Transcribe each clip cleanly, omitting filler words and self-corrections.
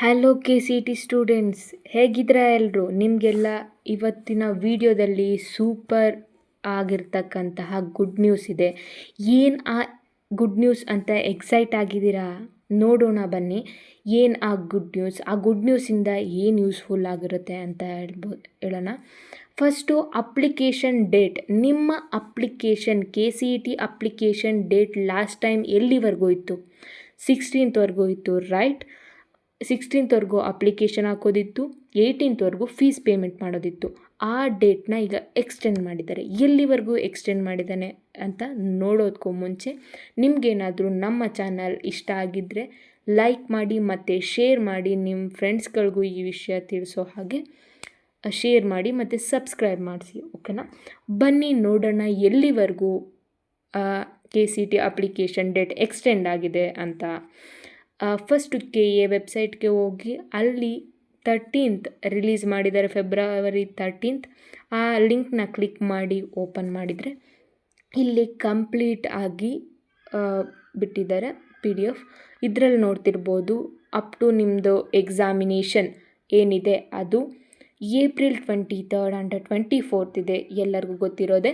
Hello K C T students, ಹೇಗಿದ್ದೀರಾ ಎಲ್ಲರೂ? ನಿಮಗೆಲ್ಲ ಇವತ್ತಿನ ವಿಡಿಯೋದಲ್ಲಿ ಸೂಪರ್ ಆಗಿರ್ತಕ್ಕಂತಹ ಗುಡ್ ನ್ಯೂಸ್ ಇದೆ. ಏನು ಆ ಗುಡ್ ನ್ಯೂಸ್ ಅಂತ ಎಕ್ಸೈಟ್ ಆಗಿದ್ದೀರಾ? ನೋಡೋಣ ಬನ್ನಿ. ಏನು ಆ ಗುಡ್ ನ್ಯೂಸ್? ಆ ಗುಡ್ ನ್ಯೂಸಿಂದ ಏನು ಯೂಸ್ಫುಲ್ ಆಗಿರುತ್ತೆ ಅಂತ ಹೇಳೋಣ. First application date. ನಿಮ್ಮ application K C E T application date last time ಎಲ್ಲಿವರೆಗೂ ಇತ್ತು? 16th ಇತ್ತು, ರೈಟ್? 16th ಅಪ್ಲಿಕೇಶನ್ ಹಾಕೋದಿತ್ತು, 18th ಫೀಸ್ ಪೇಮೆಂಟ್ ಮಾಡೋದಿತ್ತು. ಆ ಡೇಟ್ನ ಈಗ ಎಕ್ಸ್ಟೆಂಡ್ ಮಾಡಿದ್ದಾರೆ. ಎಲ್ಲಿವರೆಗೂ ಎಕ್ಸ್ಟೆಂಡ್ ಮಾಡಿದ್ದಾನೆ ಅಂತ ನೋಡೋದಕ್ಕೂ ಮುಂಚೆ ನಿಮಗೇನಾದರೂ ನಮ್ಮ ಚಾನಲ್ ಇಷ್ಟ ಆಗಿದ್ದರೆ ಲೈಕ್ ಮಾಡಿ ಮತ್ತು ಶೇರ್ ಮಾಡಿ. ನಿಮ್ಮ ಫ್ರೆಂಡ್ಸ್ಗಳಿಗೂ ಈ ವಿಷಯ ತಿಳಿಸೋ ಹಾಗೆ ಶೇರ್ ಮಾಡಿ ಮತ್ತು ಸಬ್ಸ್ಕ್ರೈಬ್ ಮಾಡಿಸಿ, ಓಕೆನಾ? ಬನ್ನಿ ನೋಡೋಣ ಎಲ್ಲಿವರೆಗೂ K C T application date extend ಆಗಿದೆ ಅಂತ. ಫಸ್ಟು ಕೆ ಎ ವೆಬ್ಸೈಟ್ಗೆ ಹೋಗಿ ಅಲ್ಲಿ 13th ರಿಲೀಸ್ ಮಾಡಿದ್ದಾರೆ, February 13th. ಆ ಲಿಂಕ್ನ ಕ್ಲಿಕ್ ಮಾಡಿ ಓಪನ್ ಮಾಡಿದರೆ ಇಲ್ಲಿ ಕಂಪ್ಲೀಟ್ ಆಗಿ ಬಿಟ್ಟಿದ್ದಾರೆ PDF. ಇದರಲ್ಲಿ ನೋಡ್ತಿರ್ಬೋದು ಅಪ್ ಟು ನಿಮ್ಮದು ಎಕ್ಸಾಮಿನೇಷನ್ ಏನಿದೆ ಅದು April 23rd and 24th ಇದೆ, ಎಲ್ಲರಿಗೂ ಗೊತ್ತಿರೋದೆ.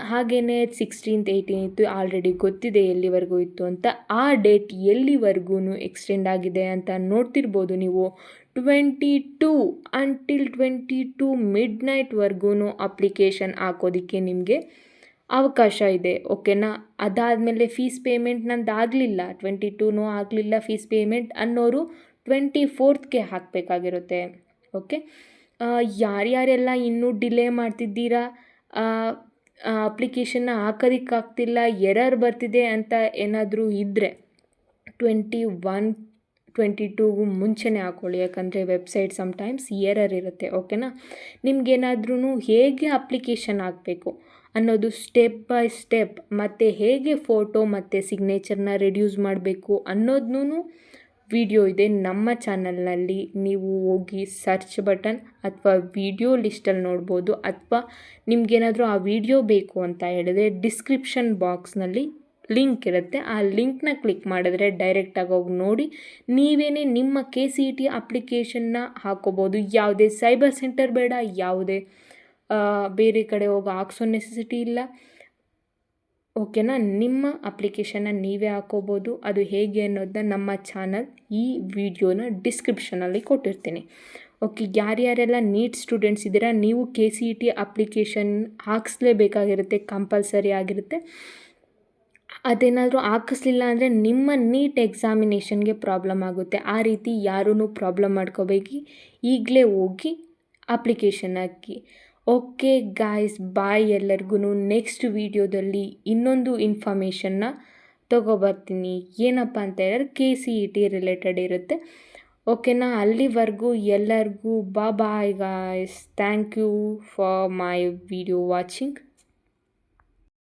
ಹಾಗೆಯೇ 16th 18th ಆಲ್ರೆಡಿ ಗೊತ್ತಿದೆ ಎಲ್ಲಿವರೆಗೂ ಇತ್ತು ಅಂತ. ಆ ಡೇಟ್ ಎಲ್ಲಿವರೆಗೂ ಎಕ್ಸ್ಟೆಂಡ್ ಆಗಿದೆ ಅಂತ ನೋಡ್ತಿರ್ಬೋದು ನೀವು. 22 until 22 midnightವರೆಗೂ ಅಪ್ಲಿಕೇಶನ್ ಹಾಕೋದಕ್ಕೆ ನಿಮಗೆ ಅವಕಾಶ ಇದೆ, ಓಕೆನಾ? ಅದಾದಮೇಲೆ ಫೀಸ್ ಪೇಮೆಂಟ್ ನಂದು ಆಗಲಿಲ್ಲ, 22 ಆಗಲಿಲ್ಲ ಫೀಸ್ ಪೇಮೆಂಟ್ ಅನ್ನೋರು 24th ಹಾಕಬೇಕಾಗಿರುತ್ತೆ, ಓಕೆ? ಯಾರ್ಯಾರೆಲ್ಲ ಇನ್ನೂ ಡಿಲೇ ಮಾಡ್ತಿದ್ದೀರಾ, ಅಪ್ಲಿಕೇಶನ್ನ ಹಾಕೋದಕ್ಕಾಗ್ತಿಲ್ಲ, ಎರರ್ ಬರ್ತಿದೆ ಅಂತ ಏನಾದರೂ ಇದ್ದರೆ 21 22ಗೂ ಮುಂಚೆನೇ ಹಾಕ್ಕೊಳ್ಳಿ. ಯಾಕಂದರೆ ವೆಬ್ಸೈಟ್ ಸಮ್ಟೈಮ್ಸ್ ಎರರ್ ಇರುತ್ತೆ, ಓಕೆನಾ? ನಿಮಗೇನಾದ್ರೂ ಹೇಗೆ ಅಪ್ಲಿಕೇಶನ್ ಹಾಕಬೇಕು ಅನ್ನೋದು ಸ್ಟೆಪ್ ಬೈ ಸ್ಟೆಪ್, ಮತ್ತು ಹೇಗೆ ಫೋಟೋ ಮತ್ತು ಸಿಗ್ನೇಚರ್ನ ರೆಡ್ಯೂಸ್ ಮಾಡಬೇಕು ಅನ್ನೋದನ್ನೂ ವಿಡಿಯೋ ಇದೆ ನಮ್ಮ ಚಾನಲ್ನಲ್ಲಿ. ನೀವು ಹೋಗಿ ಸರ್ಚ್ ಬಟನ್ ಅಥವಾ ವಿಡಿಯೋ ಲಿಸ್ಟಲ್ಲಿ ನೋಡ್ಬೋದು. ಅಥವಾ ನಿಮಗೇನಾದರೂ ಆ ವಿಡಿಯೋ ಬೇಕು ಅಂತ ಹೇಳಿದ್ರೆ ಡಿಸ್ಕ್ರಿಪ್ಷನ್ ಬಾಕ್ಸ್ನಲ್ಲಿ ಲಿಂಕ್ ಇರುತ್ತೆ. ಆ ಲಿಂಕ್ನ ಕ್ಲಿಕ್ ಮಾಡಿದ್ರೆ ಡೈರೆಕ್ಟಾಗಿ ಹೋಗಿ ನೋಡಿ ನೀವೇನೇ ನಿಮ್ಮ ಕೆ ಸಿ ಇ ಟಿ ಅಪ್ಲಿಕೇಶನ್ನ ಹಾಕೋಬೋದು. ಯಾವುದೇ ಸೈಬರ್ ಸೆಂಟರ್ ಬೇಡ, ಯಾವುದೇ ಬೇರೆ ಕಡೆ ಹೋಗಿ ಹಾಕ್ಸೋ ನೆಸೆಸಿಟಿ ಇಲ್ಲ, ಓಕೆನಾ? ನಿಮ್ಮ ಅಪ್ಲಿಕೇಶನ್ನ ನೀವೇ ಹಾಕೋಬೋದು. ಅದು ಹೇಗೆ ಅನ್ನೋದನ್ನ ನಮ್ಮ ಚಾನಲ್ ಈ ವಿಡಿಯೋನ ಡಿಸ್ಕ್ರಿಪ್ಷನಲ್ಲಿ ಕೊಟ್ಟಿರ್ತೀನಿ, ಓಕೆ? ಯಾರ್ಯಾರೆಲ್ಲ ನೀಟ್ ಸ್ಟೂಡೆಂಟ್ಸ್ ಇದ್ದೀರಾ, ನೀವು K C E T application ಹಾಕಿಸ್ಲೇಬೇಕಾಗಿರುತ್ತೆ, ಕಂಪಲ್ಸರಿ ಆಗಿರುತ್ತೆ. ಅದೇನಾದರೂ ಹಾಕಿಸ್ಲಿಲ್ಲ ಅಂದರೆ ನಿಮ್ಮ ನೀಟ್ ಎಕ್ಸಾಮಿನೇಷನ್ಗೆ ಪ್ರಾಬ್ಲಮ್ ಆಗುತ್ತೆ. ಆ ರೀತಿ ಯಾರೂ ಪ್ರಾಬ್ಲಮ್ ಮಾಡ್ಕೋಬೇಕು, ಈಗಲೇ ಹೋಗಿ ಅಪ್ಲಿಕೇಶನ್ ಹಾಕಿ. ಓಕೆ ಗಾಯ್ಸ್, ಬಾಯ್ ಎಲ್ಲರಿಗೂ. ನೆಕ್ಸ್ಟ್ ವಿಡಿಯೋದಲ್ಲಿ ಇನ್ನೊಂದು ಇನ್ಫಾರ್ಮೇಷನ್ನ ತೊಗೊಬರ್ತೀನಿ. ಏನಪ್ಪ ಅಂತ ಹೇಳಿದ್ರೆ K C E T related ಇರುತ್ತೆ, ಓಕೆನಾ? ಅಲ್ಲಿವರೆಗೂ ಎಲ್ಲರಿಗೂ bye guys. Thank you for my video watching.